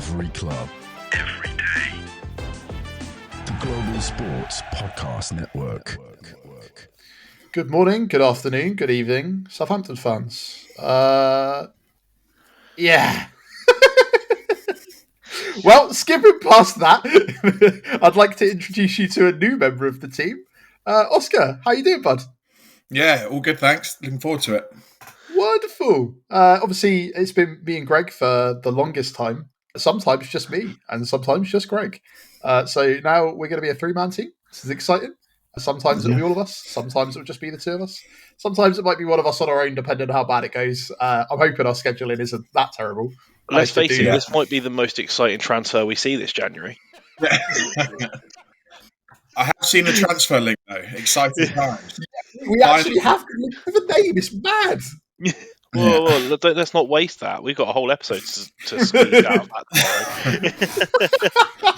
Every club. Every day. The Global Sports Podcast Network. Good morning, good afternoon, good evening, Southampton fans. Yeah. Well, skipping past that, I'd like to introduce you to a new member of the team. Oscar, how you doing, bud? Yeah, all good, thanks. Looking forward to it. Wonderful. Obviously, it's been me and Greg for the longest time. Sometimes just me, and sometimes just Greg. So now we're going to be a three-man team. This is exciting. Sometimes it'll be all of us. Sometimes it'll just be the two of us. Sometimes it might be one of us on our own, depending on how bad it goes. I'm hoping our scheduling isn't that terrible. Let's face it, this might be the most exciting transfer we see this January. I have seen the transfer link, though. Exciting times. We actually have to look for the name. It's mad. Well, let's not waste that. We've got a whole episode to squeeze out of that tomorrow.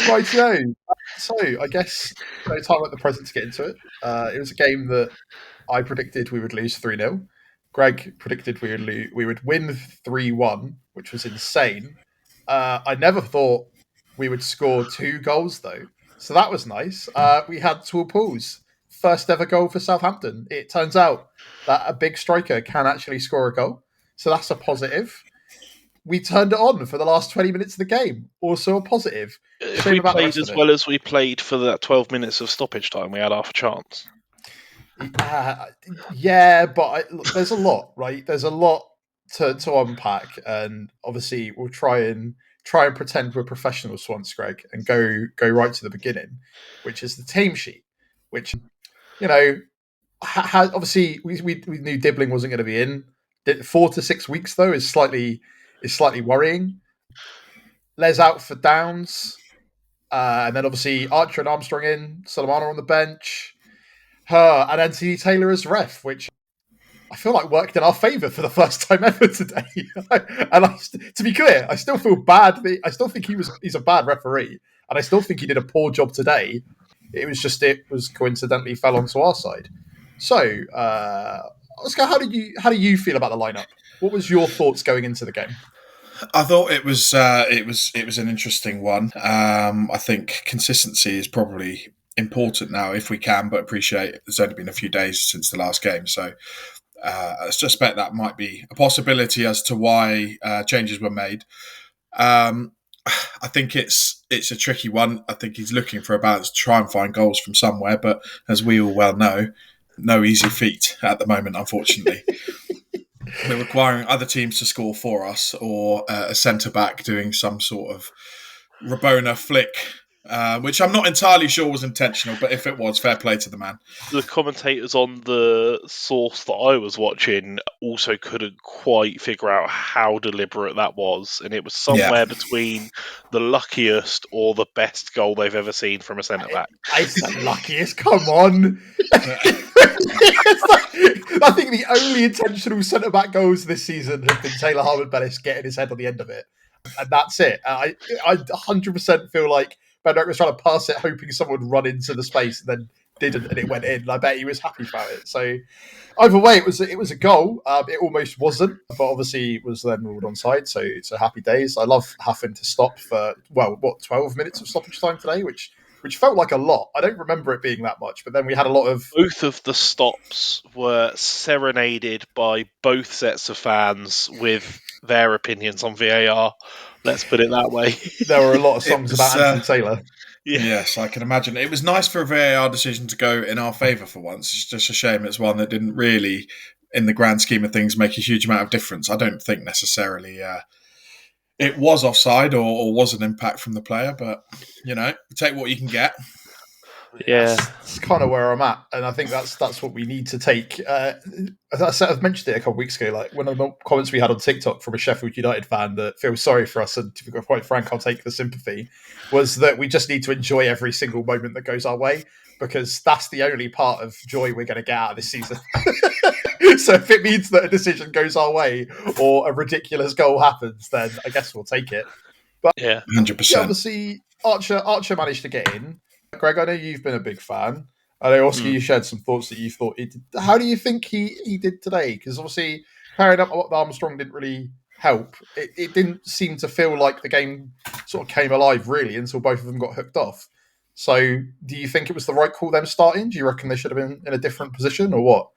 Right, so I guess no time at the present to get into it. It was a game that I predicted we would lose 3-0. Greg predicted we would win 3-1, which was insane. I never thought we would score 2 goals, though. So that was nice. We had Tuapul's first ever goal for Southampton. It turns out that a big striker can actually score a goal. So that's a positive. We turned it on for the last 20 minutes of the game. Also a positive. If we played as well as we played for that 12 minutes of stoppage time, we had half a chance. Yeah, but there's a lot, right? There's a lot to unpack. And obviously we'll try and pretend we're professionals once, Greg, and go right to the beginning, which is the team sheet, which, you know, obviously we knew Dibbling wasn't going to be in. 4 to 6 weeks though is slightly worrying. Les out for Downs, and then obviously Archer and Armstrong in, Solomana on the bench, and Anthony Taylor as ref, which I feel like worked in our favour for the first time ever today. And to be clear, I still feel bad. I still think he's a bad referee, and I still think he did a poor job today. It was coincidentally fell onto our side. So, Oscar, how do you feel about the lineup? What was your thoughts going into the game? I thought it was an interesting one. I think consistency is probably important now if we can, but appreciate there's only been a few days since the last game, so I suspect that might be a possibility as to why changes were made. I think it's a tricky one. I think he's looking for a balance to try and find goals from somewhere, but as we all well know, no easy feat at the moment, unfortunately. We're requiring other teams to score for us, or a centre-back doing some sort of Rabona flick, which I'm not entirely sure was intentional, but if it was, fair play to the man. The commentators on the source that I was watching also couldn't quite figure out how deliberate that was, and it was somewhere between the luckiest or the best goal they've ever seen from a centre-back. I said luckiest, come on! I think the only intentional centre-back goals this season have been Taylor Harwood-Bellis getting his head on the end of it, and that's it. I 100% feel like Ben Doak was trying to pass it, hoping someone would run into the space, and then didn't, and it went in. And I bet he was happy about it. So either way, it was a goal. It almost wasn't, but obviously it was then ruled onside. So it's a happy days. I love having to stop for 12 minutes of stoppage time today, which felt like a lot. I don't remember it being that much, but then we had a lot of... Both of the stops were serenaded by both sets of fans with their opinions on VAR. Let's put it that way. There were a lot of songs about Anthony Taylor. Yeah. Yes, I can imagine. It was nice for a VAR decision to go in our favour for once. It's just a shame it's one that didn't really, in the grand scheme of things, make a huge amount of difference. I don't think necessarily it was offside or was an impact from the player, but, take what you can get. Yeah, that's kind of where I'm at, and I think that's what we need to take. I've mentioned it a couple of weeks ago, like one of the comments we had on TikTok from a Sheffield United fan that feels sorry for us, and to be quite frank, I'll take the sympathy, was that we just need to enjoy every single moment that goes our way, because that's the only part of joy we're going to get out of this season. So if it means that a decision goes our way or a ridiculous goal happens, then I guess we'll take it. But 100%. Yeah, obviously Archer managed to get in. Greg, I know you've been a big fan. I know, Oscar, you shared some thoughts that you thought he did. How do you think he did today? Because obviously, pairing up with Armstrong didn't really help, it didn't seem to feel like the game sort of came alive really until both of them got hooked off. So, do you think it was the right call them starting? Do you reckon they should have been in a different position or what?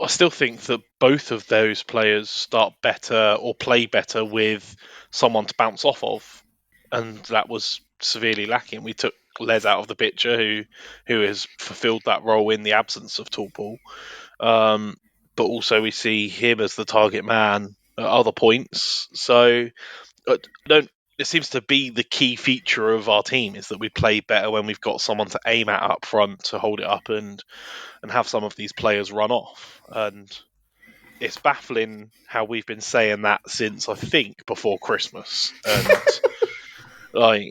I still think that both of those players start better or play better with someone to bounce off of, and that was severely lacking. We took Les out of the picture, who has fulfilled that role in the absence of Tallpool. But also we see him as the target man at other points. So don't. It seems to be the key feature of our team is that we play better when we've got someone to aim at up front to hold it up and have some of these players run off. And it's baffling how we've been saying that since I think before Christmas. And like,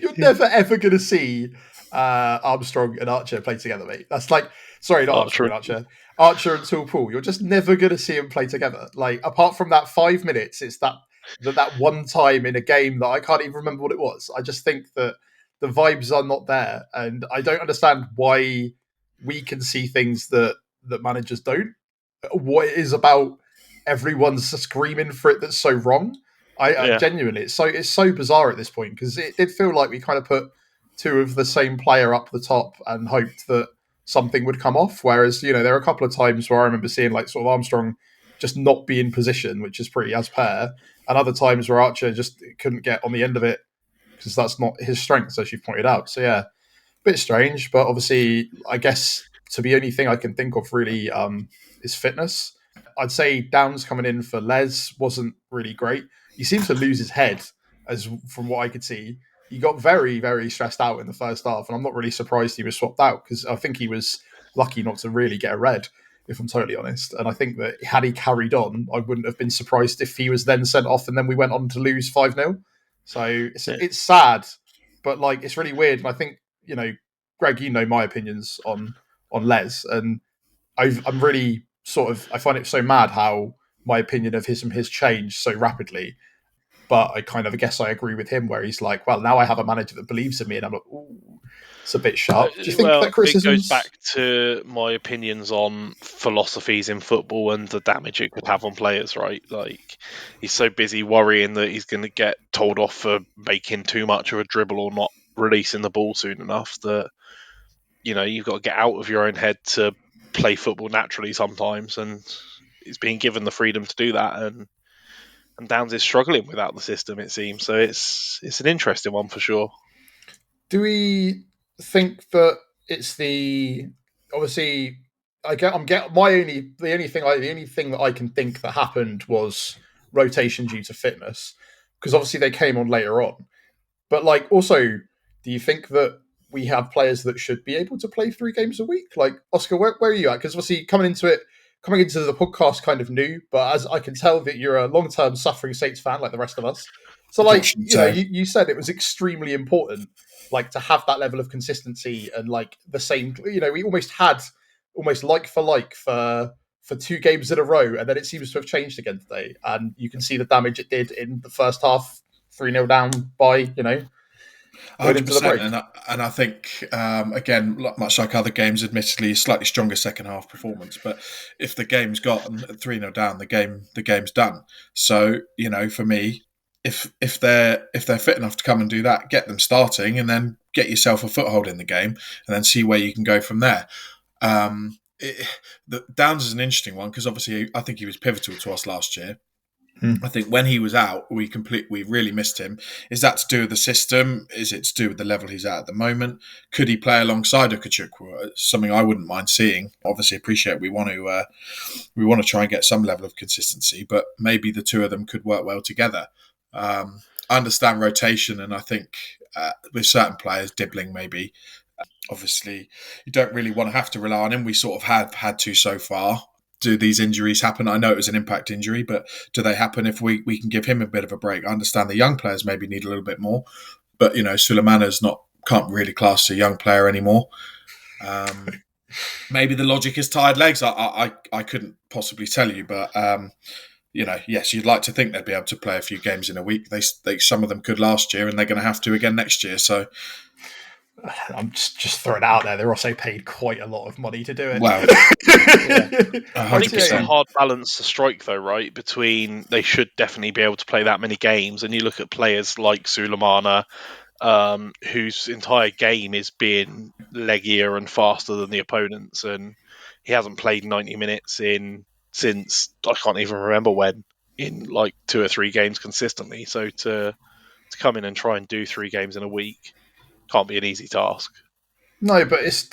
you're never ever going to see Armstrong and Archer play together, mate. That's like, sorry, not Armstrong and Archer. Archer and Tallpool. You're just never going to see them play together. Like, apart from that 5 minutes, it's that one time in a game that I can't even remember what it was. I just think that the vibes are not there, and I don't understand why we can see things that managers don't. What it is about everyone's screaming for it that's so wrong. I genuinely, it's so bizarre at this point, because it did feel like we kind of put two of the same player up the top and hoped that something would come off. Whereas, there are a couple of times where I remember seeing like sort of Armstrong just not be in position, which is pretty as per, and other times where Archer just couldn't get on the end of it because that's not his strength, as you pointed out. So yeah, a bit strange, but obviously, I guess the only thing I can think of really is fitness. I'd say Downs coming in for Les wasn't really great. He seemed to lose his head, as from what I could see. He got very, very stressed out in the first half, and I'm not really surprised he was swapped out, because I think he was lucky not to really get a red, if I'm totally honest. And I think that had he carried on, I wouldn't have been surprised if he was then sent off and then we went on to lose 5-0. So it's sad, but like it's really weird. And I think, Greg, my opinions on Les, and I'm really I find it so mad how my opinion of him has changed so rapidly. But I guess I agree with him, where he's like, well, now I have a manager that believes in me, and I'm like, ooh, it's a bit sharp. Do you think that criticism? It goes back to my opinions on philosophies in football and the damage it could have on players, right? Like, he's so busy worrying that he's going to get told off for making too much of a dribble or not releasing the ball soon enough that, you've got to get out of your own head to play football naturally sometimes, and he's being given the freedom to do that, and Downs is struggling without the system, it seems. So it's an interesting one for sure. Do we think that it's the obviously? The only thing that I can think that happened was rotation due to fitness, because obviously they came on later on. But like, also, do you think that we have players that should be able to play 3 games a week? Like, Oscar, where are you at? Because obviously coming into the podcast kind of new, but as I can tell that you're a long-term suffering Saints fan like the rest of us. So like, you said it was extremely important, like, to have that level of consistency and like the same, we almost had like for like for 2 games in a row, and then it seems to have changed again today. And you can see the damage it did in the first half, 3-0 down by, 100%, and I think again, much like other games, admittedly, slightly stronger second half performance. But if the game's gotten 3-0 down, the game's done. So for me, if they're fit enough to come and do that, get them starting, and then get yourself a foothold in the game, and then see where you can go from there. Downs is an interesting one, because obviously I think he was pivotal to us last year. I think when he was out, we really missed him. Is that to do with the system? Is it to do with the level he's at the moment? Could he play alongside Okachukwu? Something I wouldn't mind seeing. Obviously, appreciate we want to try and get some level of consistency, but maybe the two of them could work well together. I understand rotation, and I think with certain players, Dibbling maybe. Obviously, you don't really want to have to rely on him. We sort of have had to so far. Do these injuries happen? I know it was an impact injury, but do they happen if we can give him a bit of a break? I understand the young players maybe need a little bit more, but Sulemana's can't really class a young player anymore. Maybe the logic is tired legs. I couldn't possibly tell you, but yes, you'd like to think they'd be able to play a few games in a week. They some of them could last year, and they're going to have to again next year. So I'm just throwing it out there. They're also paid quite a lot of money to do it. Well, I think it's a hard balance to strike, though, right? Between they should definitely be able to play that many games, and you look at players like Sulemana, whose entire game is being leggier and faster than the opponents, and he hasn't played 90 minutes since I can't even remember when, in like 2 or 3 games consistently. So to come in and try and do 3 games in a week can't be an easy task. No, but it's.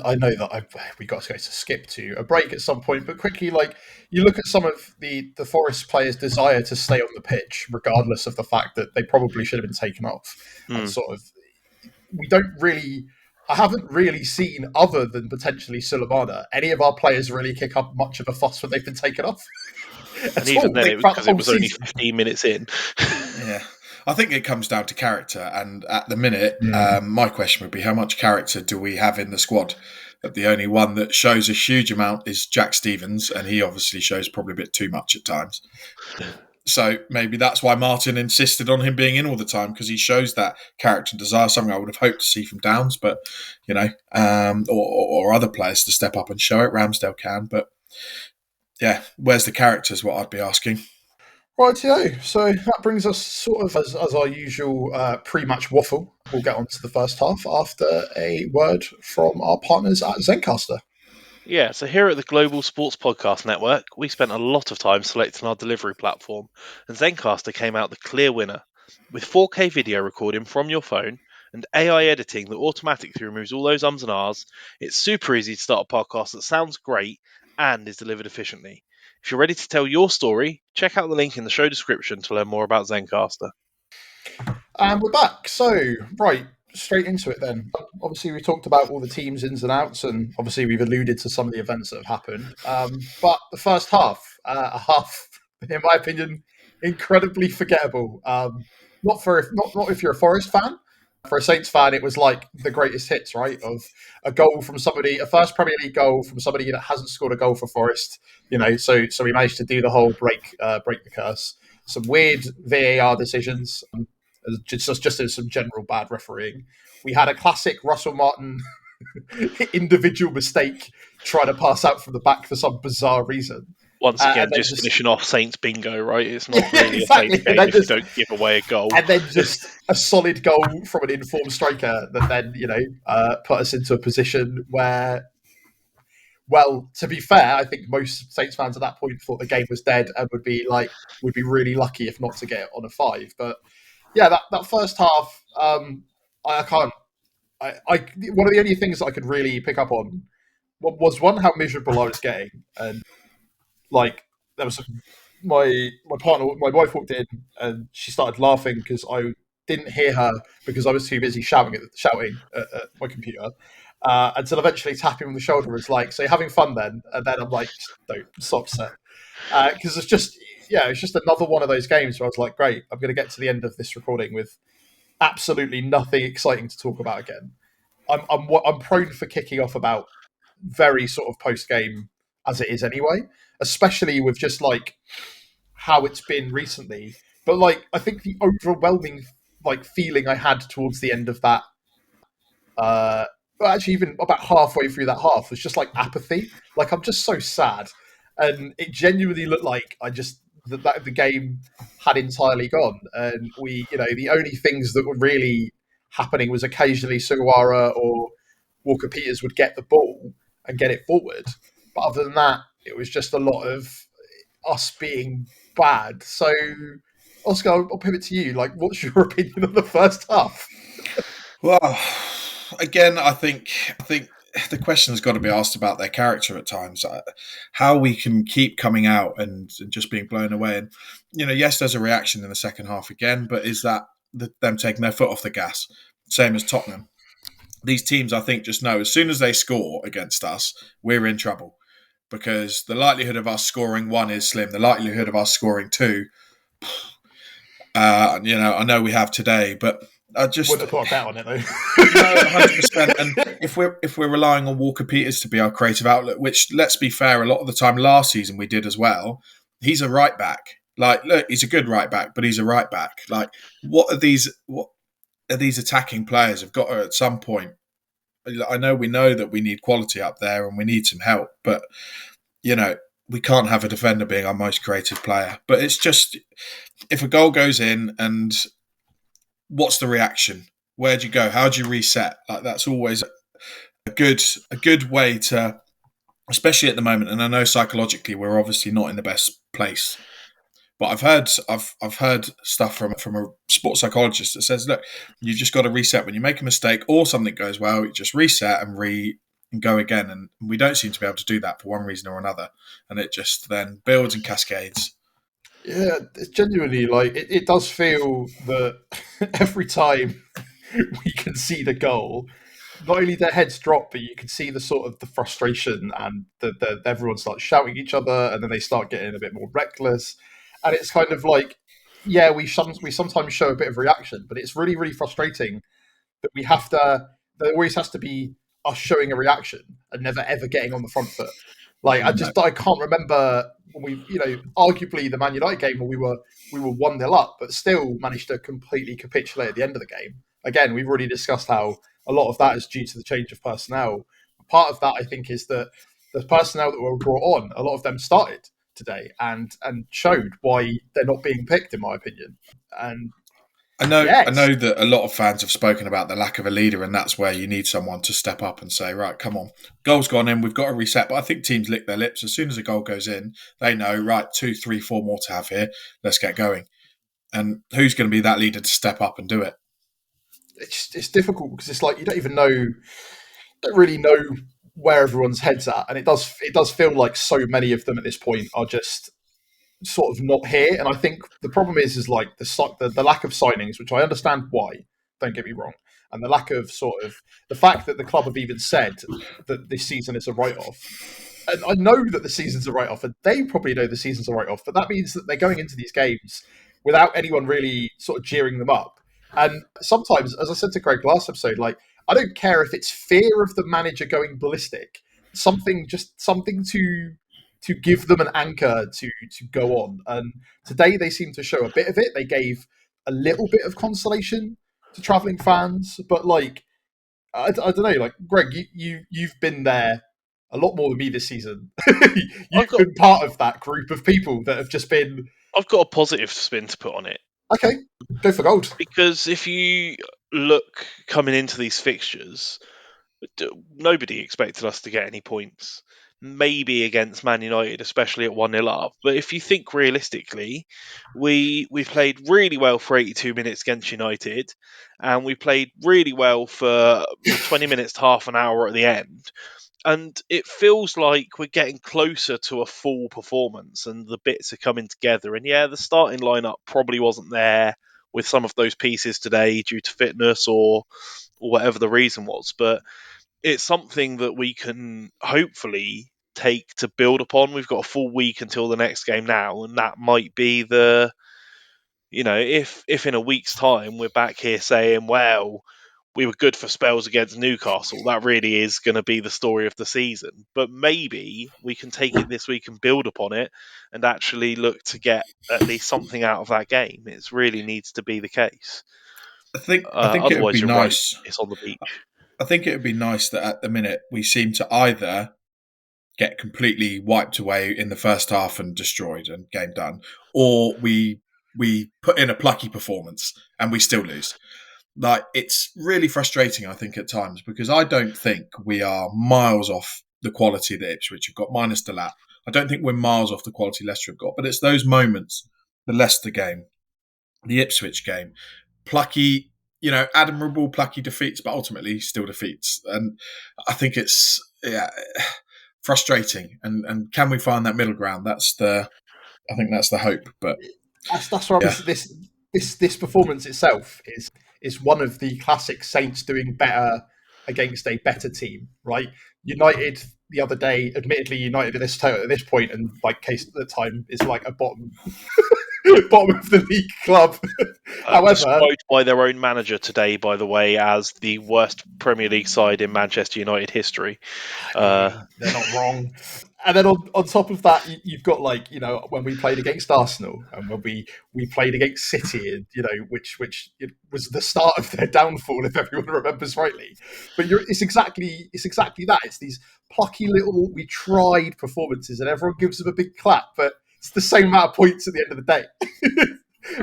I know that we got to go to skip to a break at some point, but quickly, like you look at some of the Forest players' desire to stay on the pitch, regardless of the fact that they probably should have been taken off, and sort of we don't really. I haven't really seen, other than potentially Sulemana, any of our players really kick up much of a fuss when they've been taken off. And even then, it was because it was only 15 minutes in. Yeah. I think it comes down to character, and at the minute, my question would be, how much character do we have in the squad? That the only one that shows a huge amount is Jack Stevens, and he obviously shows probably a bit too much at times. So maybe that's why Martin insisted on him being in all the time, because he shows that character and desire, something I would have hoped to see from Downs, but or other players to step up and show it. Ramsdale can, but yeah, where's the character is what I'd be asking. Rightio. So that brings us sort of as our usual pre-match waffle. We'll get on to the first half after a word from our partners at Zencastr. Yeah, so here at the Global Sports Podcast Network, we spent a lot of time selecting our delivery platform, and Zencastr came out the clear winner. With 4K video recording from your phone and AI editing that automatically removes all those ums and ahs, it's super easy to start a podcast that sounds great and is delivered efficiently. If you're ready to tell your story, check out the link in the show description to learn more about Zencastr. And we're back. So, right, straight into it then. Obviously, we talked about all the teams' ins and outs, and obviously we've alluded to some of the events that have happened. But the first half, in my opinion, incredibly forgettable. Not if you're a Forest fan. For a Saints fan, it was like the greatest hits, right? Of a goal from somebody, a first Premier League goal from somebody that hasn't scored a goal for Forest. So we managed to do the whole break the curse. Some weird VAR decisions, just as some general bad refereeing. We had a classic Russell Martin individual mistake trying to pass out from the back for some bizarre reason. Once again, just finishing off Saints bingo, right? It's not really exactly. A Saints game if you don't give away a goal. And then just a solid goal from an informed striker that then, put us into a position where, well, to be fair, I think most Saints fans at that point thought the game was dead and would be really lucky if not to get it on a 5. But yeah, that first half, I can't. One of the only things that I could really pick up on was one, how miserable I was getting, and there was my partner, my wife walked in and she started laughing because I didn't hear her because I was too busy shouting at my computer. Until eventually tapping on the shoulder was like, "So you're having fun then?" And then I'm like, "Don't stop, set," because it's just another one of those games where I was like, "Great, I'm going to get to the end of this recording with absolutely nothing exciting to talk about again." I'm prone for kicking off about very sort of post game as it is anyway, especially with just like how it's been recently. But like, I think the overwhelming feeling I had towards the end of that, actually even about halfway through that half, was just like apathy. Like, I'm just so sad, and it genuinely looked like that the game had entirely gone, and the only things that were really happening was occasionally Sugawara or Walker Peters would get the ball and get it forward. But other than that, it was just a lot of us being bad. So, Oscar, I'll pivot to you. Like, what's your opinion of the first half? Well, again, I think the question has got to be asked about their character at times. How we can keep coming out and just being blown away. And, yes, there's a reaction in the second half again, but is that them taking their foot off the gas? Same as Tottenham. These teams, I think, just know as soon as they score against us, we're in trouble, because the likelihood of us scoring 1 is slim. The likelihood of us scoring 2, I know we have today, but I just wouldn't have put a bet on it though. No, 100%. And if we're relying on Walker Peters to be our creative outlet, which, let's be fair, a lot of the time last season we did as well. He's a right back. Like, look, he's a good right back, but he's a right back. Like, what are these? these attacking players have got to, at some point, we know that we need quality up there and we need some help, but we can't have a defender being our most creative player. But it's just, if a goal goes in, and what's the reaction? Where do you go? How do you reset? Like, that's always a good way to, especially at the moment. And I know psychologically we're obviously not in the best place, but I've heard stuff from a sports psychologist that says, look, you've just got to reset when you make a mistake or something goes well. You just reset and go again. And we don't seem to be able to do that for one reason or another, and it just then builds and cascades. Yeah, it's genuinely like it does feel that every time we concede a goal, not only their heads drop, but you can see the sort of the frustration, and everyone starts shouting at each other, and then they start getting a bit more reckless. And it's kind of like, yeah, we sometimes show a bit of reaction, but it's really, really frustrating that we have to. There always has to be us showing a reaction and never ever getting on the front foot. Like, I can't remember when arguably the Man United game where we were 1-0 up, but still managed to completely capitulate at the end of the game. Again, we've already discussed how a lot of that is due to the change of personnel. Part of that, I think, is that the personnel that were brought on, a lot of them started today and showed why they're not being picked, in my opinion. And I know that a lot of fans have spoken about the lack of a leader, and that's where you need someone to step up and say, right, come on, goal's gone in, we've got to reset. But I think teams lick their lips. As soon as a goal goes in, they know, right, 2, 3, 4 more to have here. Let's get going. And who's going to be that leader to step up and do it? It's difficult because it's like you don't really know where everyone's head's at. And it does feel like so many of them at this point are just sort of not here. And I think the problem is like the lack of signings, which I understand why, don't get me wrong, and the lack of sort of the fact that the club have even said that this season is a write-off. And I know that the season's a write-off, and they probably know the season's a write-off, but that means that they're going into these games without anyone really sort of jeering them up. And sometimes, as I said to Greg last episode, like, I don't care if it's fear of the manager going ballistic, something to give them an anchor to go on. And today they seem to show a bit of it. They gave a little bit of consolation to travelling fans, but like, I don't know, like, Greg, you've been there a lot more than me this season. You've been part of that group of people that have just been... I've got a positive spin to put on it. Okay, go for gold. Because if you look coming into these fixtures, nobody expected us to get any points. Maybe against Man United, especially at 1-0 up. But if you think realistically, we played really well for 82 minutes against United, and we played really well for 20 minutes to half an hour at the end. And it feels like we're getting closer to a full performance, and the bits are coming together. And yeah, the starting lineup probably wasn't there with some of those pieces today due to fitness or whatever the reason was. But it's something that we can hopefully take to build upon. We've got a full week until the next game now, and that might be the, if in a week's time we're back here saying, well, we were good for spells against Newcastle, that really is going to be the story of the season. But maybe we can take it this week and build upon it and actually look to get at least something out of that game. It really needs to be the case. I think otherwise, it would be nice. Right, it's on the beach. I think it would be nice that at the minute we seem to either get completely wiped away in the first half and destroyed and game done, or we put in a plucky performance and we still lose. Like, it's really frustrating, I think, at times, because I don't think we are miles off the quality that Ipswich have got, minus the lap. I don't think we're miles off the quality Leicester have got, but it's those moments, the Leicester game, the Ipswich game, plucky, admirable plucky defeats, but ultimately still defeats. And I think it's frustrating. And can we find that middle ground? I think that's the hope. But that's where this performance itself is one of the classic Saints doing better against a better team, right? United the other day, admittedly, United at this point, and like case at the time, is like a bottom of the league club. However, described by their own manager today, by the way, as the worst Premier League side in Manchester United history. They're not wrong. And then on top of that, you've got when we played against Arsenal and when we played against City, and which it was the start of their downfall, if everyone remembers rightly. But it's exactly that. It's these plucky little we tried performances, and everyone gives them a big clap, but it's the same amount of points at the end of the day.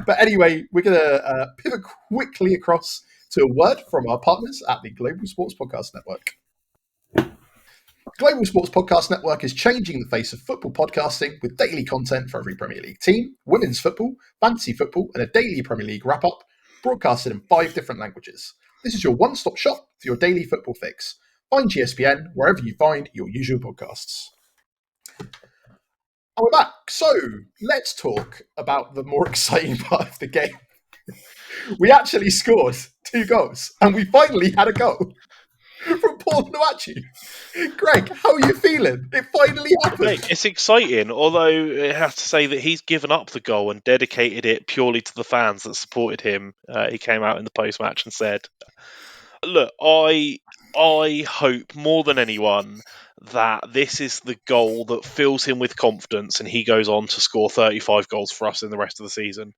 But anyway, we're gonna pivot quickly across to a word from our partners at the Global Sports Podcast Network. Global Sports Podcast Network is changing the face of football podcasting with daily content for every Premier League team, women's football, fantasy football, and a daily Premier League wrap-up, broadcasted in 5 different languages. This is your one-stop shop for your daily football fix. Find GSPN wherever you find your usual podcasts. And we're back. So, let's talk about the more exciting part of the game. We actually scored 2 goals, and we finally had a goal from Paul Nuachu. Greg, how are you feeling? It finally happened. Mate, it's exciting, although I have to say that he's given up the goal and dedicated it purely to the fans that supported him. He came out in the post-match and said, look, I hope more than anyone that this is the goal that fills him with confidence and he goes on to score 35 goals for us in the rest of the season.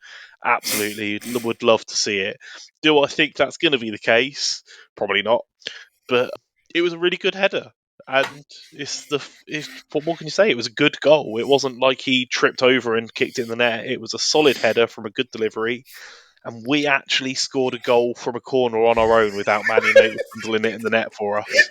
Absolutely, would love to see it. Do I think that's going to be the case? Probably not. But it was a really good header. And what more can you say? It was a good goal. It wasn't like he tripped over and kicked it in the net. It was a solid header from a good delivery. And we actually scored a goal from a corner on our own without Man United handling it in the net for us.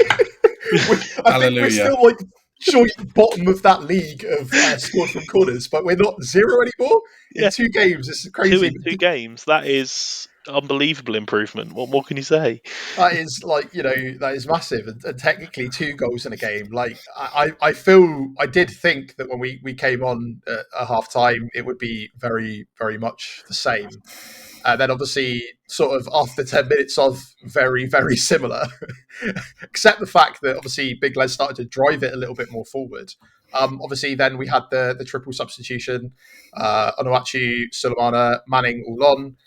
I think we're still short bottom of that league of scored from corners, but we're not 0 anymore in 2 games. It's crazy. 2 in 2 games. That is unbelievable improvement. What more can you say? That is that is massive, and technically 2 goals in a game. I did think that when we came on at half time, it would be very, very much the same. Then obviously, sort of after 10 minutes of very, very similar, except the fact that obviously Big Les started to drive it a little bit more forward. Obviously, then we had the triple substitution: Onuachu, Sulemana, Manning all on,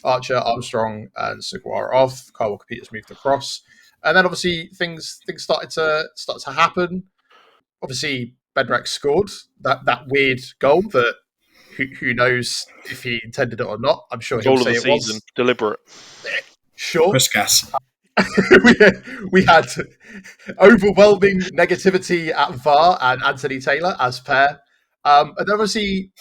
Archer, Armstrong, and Sugawara off. Kyle Walker-Peters moved across, and then obviously things started to happen. Obviously, Bedrex scored that weird goal that. Who knows if he intended it or not? I'm sure he'll say it was deliberate. Sure. Chris Gas. we had overwhelming negativity at VAR and Anthony Taylor as pair. And obviously,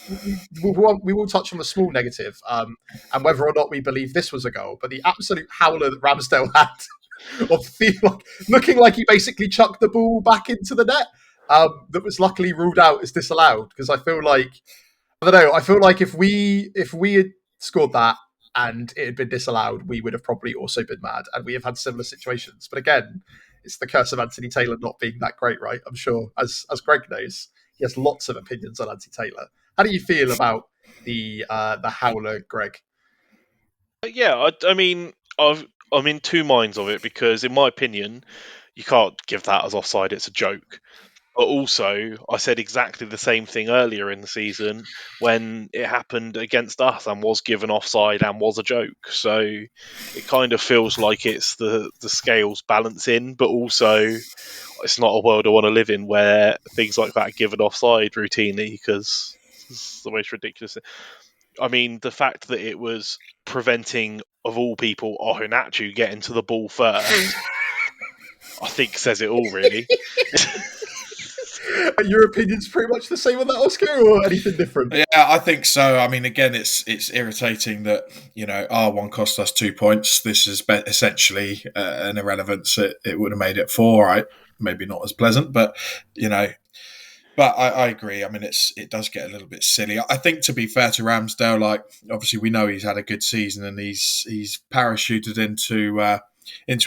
we will touch on the small negative and whether or not we believe this was a goal. But the absolute howler that Ramsdale had of looking like he basically chucked the ball back into the net that was luckily ruled out as disallowed, because I feel like if we had scored that and it had been disallowed, we would have probably also been mad, and we have had similar situations. But again, it's the curse of Anthony Taylor not being that great, right? I'm sure, as Greg knows, he has lots of opinions on Anthony Taylor. How do you feel about the howler, Greg? Yeah, I mean, I'm in 2 minds of it, because in my opinion, you can't give that as offside. It's a joke. But also, I said exactly the same thing earlier in the season when it happened against us and was given offside and was a joke. So it kind of feels like it's the scales balancing, but also it's not a world I want to live in where things like that are given offside routinely, because it's the most ridiculous thing. I mean, the fact that it was preventing, of all people, Ohonachu getting to the ball first, I think says it all, really. Are your opinions pretty much the same on that, Oscar, or anything different? Yeah, I think so. I mean, again, it's irritating that R1 cost us 2 points. This is essentially an irrelevance. It would have made it 4, right? Maybe not as pleasant, but But I agree. I mean, it does get a little bit silly. I think, to be fair to Ramsdale, obviously we know he's had a good season and he's parachuted into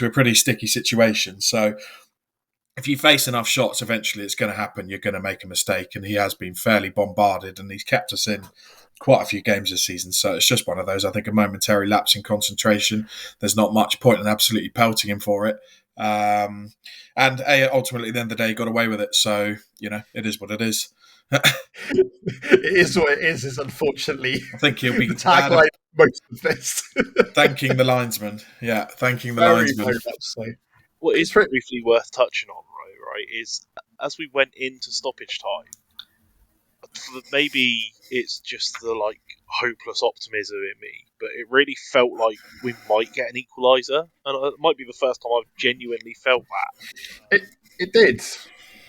a pretty sticky situation. So if you face enough shots, eventually it's going to happen. You're going to make a mistake, and he has been fairly bombarded, and he's kept us in quite a few games this season. So it's just one of those, I think, a momentary lapse in concentration. There's not much point in absolutely pelting him for it. And ultimately, at the end of the day, he got away with it. So, it is what it is. It is what it is unfortunately, I think he'll be the tagline most of this. Thanking the linesman. Yeah, thanking the very, linesman. very much so. What is briefly worth touching on, right, is as we went into stoppage time, maybe it's just the hopeless optimism in me, but it really felt like we might get an equaliser, and it might be the first time I've genuinely felt that. It did.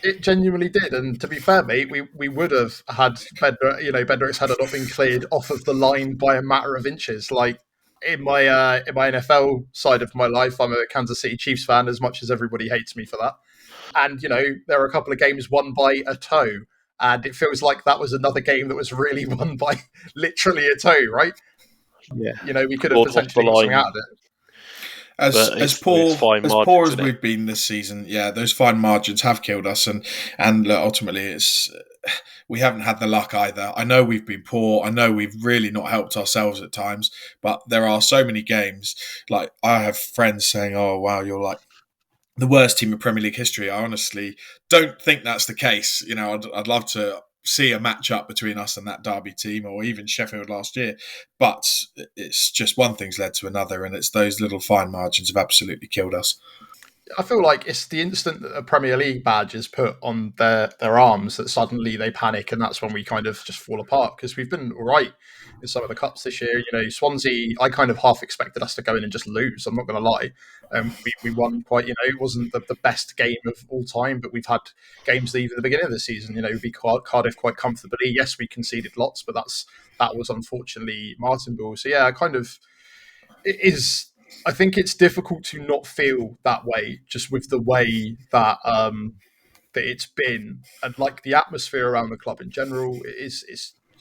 It genuinely did, and to be fair, mate, we would have had Bedrick's had not been cleared off of the line by a matter of inches. Like in my NFL side of my life, I'm a Kansas City Chiefs fan, as much as everybody hates me for that. And there are a couple of games won by a toe, and it feels like that was another game that was really won by literally a toe, right? Yeah, we could have potentially got something out of it. As poor as we've been this season, yeah, those fine margins have killed us, and ultimately we haven't had the luck either. I know we've been poor. I know we've really not helped ourselves at times, but there are so many games. Like I have friends saying, "Oh wow, you're like the worst team in Premier League history." I honestly don't think that's the case. I'd love to see a match-up between us and that Derby team, or even Sheffield last year, but it's just one thing's led to another, and it's those little fine margins have absolutely killed us. I feel like it's the instant that a Premier League badge is put on their arms that suddenly they panic, and that's when we kind of just fall apart, because we've been all right in some of the cups this year. Swansea, I kind of half expected us to go in and just lose. I'm not going to lie. We won quite, it wasn't the best game of all time, but we've had games that even at the beginning of the season, we beat Cardiff quite comfortably. Yes, we conceded lots, but that was unfortunately Martin Ball. So yeah, it is. I think it's difficult to not feel that way, just with the way that that it's been, and like the atmosphere around the club in general.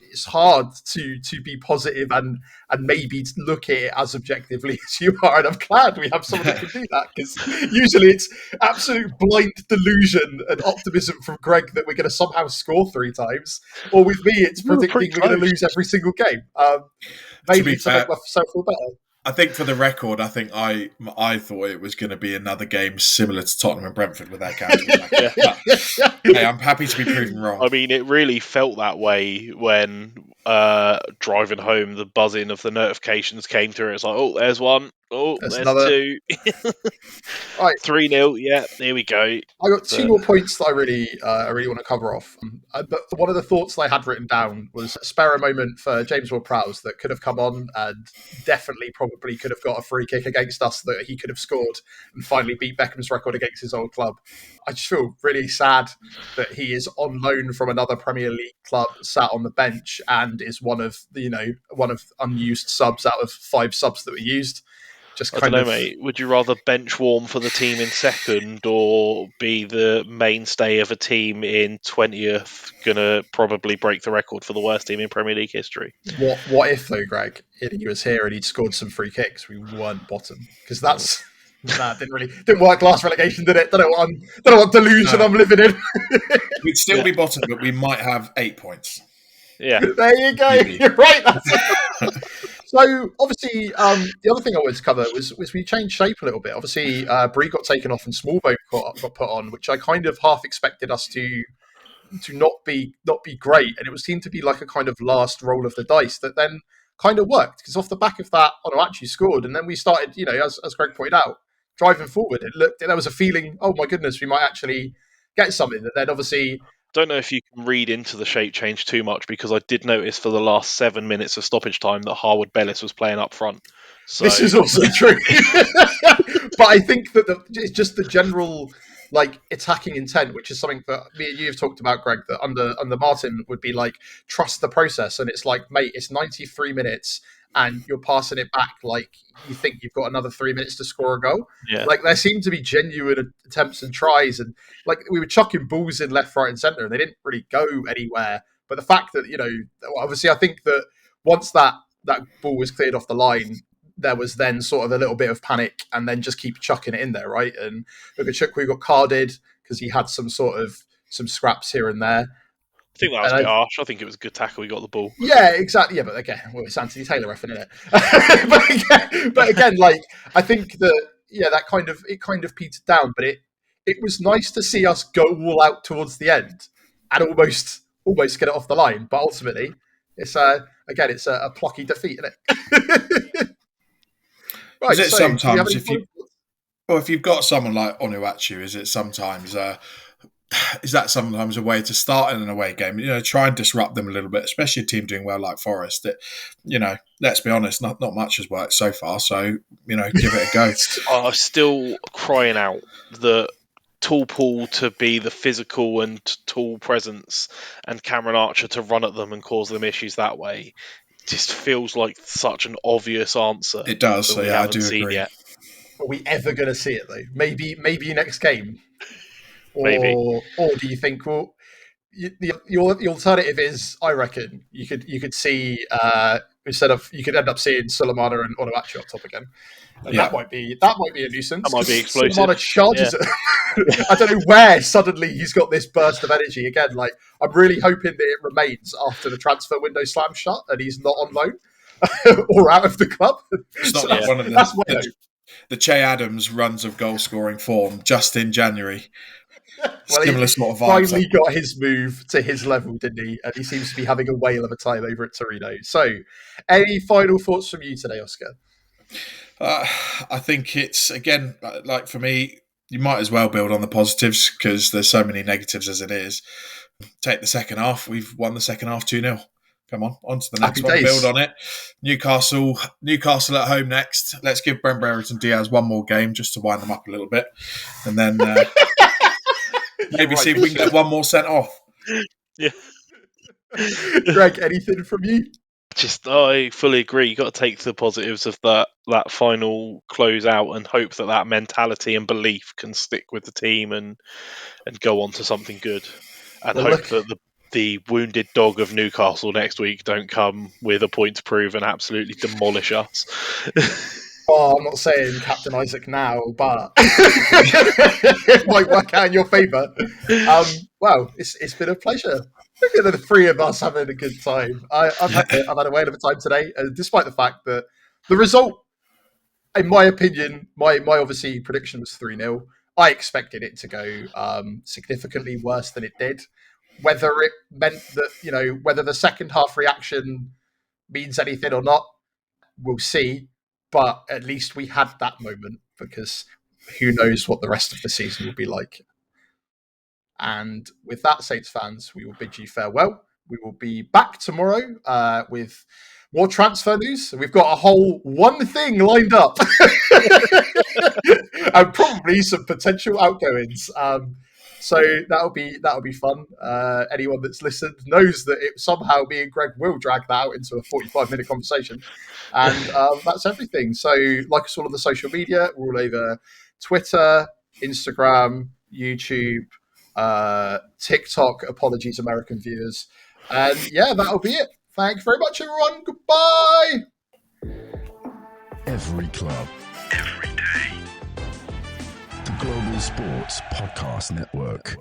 It's hard to be positive and maybe look at it as objectively as you are. And I'm glad we have someone that can do that, because usually it's absolute blind delusion and optimism from Greg that we're going to somehow score 3 times, or with me it's predicting we're going to lose every single game. Maybe to make myself feel better. I think for the record, I think I thought it was going to be another game similar to Tottenham and Brentford with that counter attack. Hey, I'm happy to be proven wrong. I mean, it really felt that way when driving home, the buzzing of the notifications came through. It's like, oh, there's one. Oh, there's another. 2. Right. 3-0. Yeah, here we go. I got 2 more points that I really want to cover off. But one of the thoughts that I had written down was spare a moment for James Ward-Prowse that could have come on and definitely probably could have got a free kick against us that he could have scored and finally beat Beckham's record against his old club. I just feel really sad that he is on loan from another Premier League club, sat on the bench, and is one of unused subs out of 5 subs that were used. I don't know, mate. Would you rather bench warm for the team in second, or be the mainstay of a team in 20th, gonna probably break the record for the worst team in Premier League history? What if though, Greg? He was here and he'd scored some free kicks. We weren't bottom, because that's didn't work last relegation, did it? Don't know what delusion I'm living in. We'd still be bottom, but we might have 8 points. Yeah, there you go. Maybe. You're right. So, obviously, the other thing I wanted to cover was we changed shape a little bit. Obviously, Bree got taken off and Smallbone got put on, which I kind of half expected us to not be great, and it seemed to be like a kind of last roll of the dice that then kind of worked, because off the back of that, Onuachu scored, and then we started, as Greg pointed out, driving forward. There was a feeling, oh my goodness, we might actually get something. That then obviously. Don't know if you can read into the shape change too much, because I did notice for the last 7 minutes of stoppage time that Harwood Bellis was playing up front. So. This is also true. But I think that it's just the general attacking intent, which is something that me and you have talked about, Greg, that under Martin would be like, trust the process. And it's like, mate, it's 93 minutes and you're passing it back like you think you've got another 3 minutes to score a goal. Yeah. Like there seemed to be genuine attempts and tries, and like we were chucking balls in left, right, and centre, and they didn't really go anywhere. But the fact that obviously, I think that once that ball was cleared off the line, there was then sort of a little bit of panic, and then just keep chucking it in there, right? And Ukachukwu got carded because he had some scraps here and there. I think that was a bit harsh. I think it was a good tackle. He got the ball. Yeah, exactly. Yeah, but again, it's Anthony Taylor effing, isn't it? but again, like I think that that kind of petered down. But it was nice to see us go all out towards the end and almost get it off the line. But ultimately, it's a plucky defeat, isn't it? Right, is it sometimes if you've got someone like Onuachu, is it sometimes is that sometimes a way to start in an away game? Try and disrupt them a little bit, especially a team doing well like Forest. That, let's be honest, not much has worked so far. So, give it a go. I'm still crying out that Paul to be the physical and tall presence, and Cameron Archer to run at them and cause them issues that way. It just feels like such an obvious answer. It does. So we yeah, I haven't do seen agree. Yet. Are we ever going to see it though? Maybe next game. Maybe. Or do you think, well, the alternative is, I reckon you could see you could end up seeing Sulemana and Onuachu up top again. And that might be a nuisance. That might be explosive. Sulemana charges it. I don't know where suddenly he's got this burst of energy again. Like, I'm really hoping that it remains after the transfer window slams shut and he's not on loan or out of the club. It's not one of the Che Adams runs of goal scoring form just in January. Well, similar sort of vibes. Finally got his move to his level, didn't he? And he seems to be having a whale of a time over at Torino. So, any final thoughts from you today, Oscar? I think it's, again, like for me, you might as well build on the positives because there's so many negatives as it is. Take the second half. We've won the second half 2-0. Come on to the next one. Build on it. Newcastle at home next. Let's give Brent Brereton Diaz one more game just to wind them up a little bit. And then maybe see if we can get one more sent off. Yeah. Greg, anything from you? I fully agree. You've got to take the positives of that final close out and hope that mentality and belief can stick with the team and go on to something good. And hope that the wounded dog of Newcastle next week don't come with a point to prove and absolutely demolish us. I'm not saying Captain Isaac now, but it might work out in your favour. Well, it's been a pleasure. Look at the three of us having a good time. I've had a whale of a time today, despite the fact that the result, in my opinion, my obviously prediction was 3-0. I expected it to go significantly worse than it did. Whether it meant that, whether the second half reaction means anything or not, we'll see. But at least we had that moment, because who knows what the rest of the season will be like. And with that, Saints fans, we will bid you farewell. We will be back tomorrow with more transfer news. We've got a whole one thing lined up and probably some potential outgoings. So that'll be fun. Anyone that's listened knows that somehow me and Greg will drag that out into a 45-minute conversation. And that's everything. So like us all on the social media, we're all over Twitter, Instagram, YouTube, TikTok. Apologies, American viewers. And yeah, that'll be it. Thanks very much, everyone. Goodbye. Every club, every day. The Global Sports Podcast Network.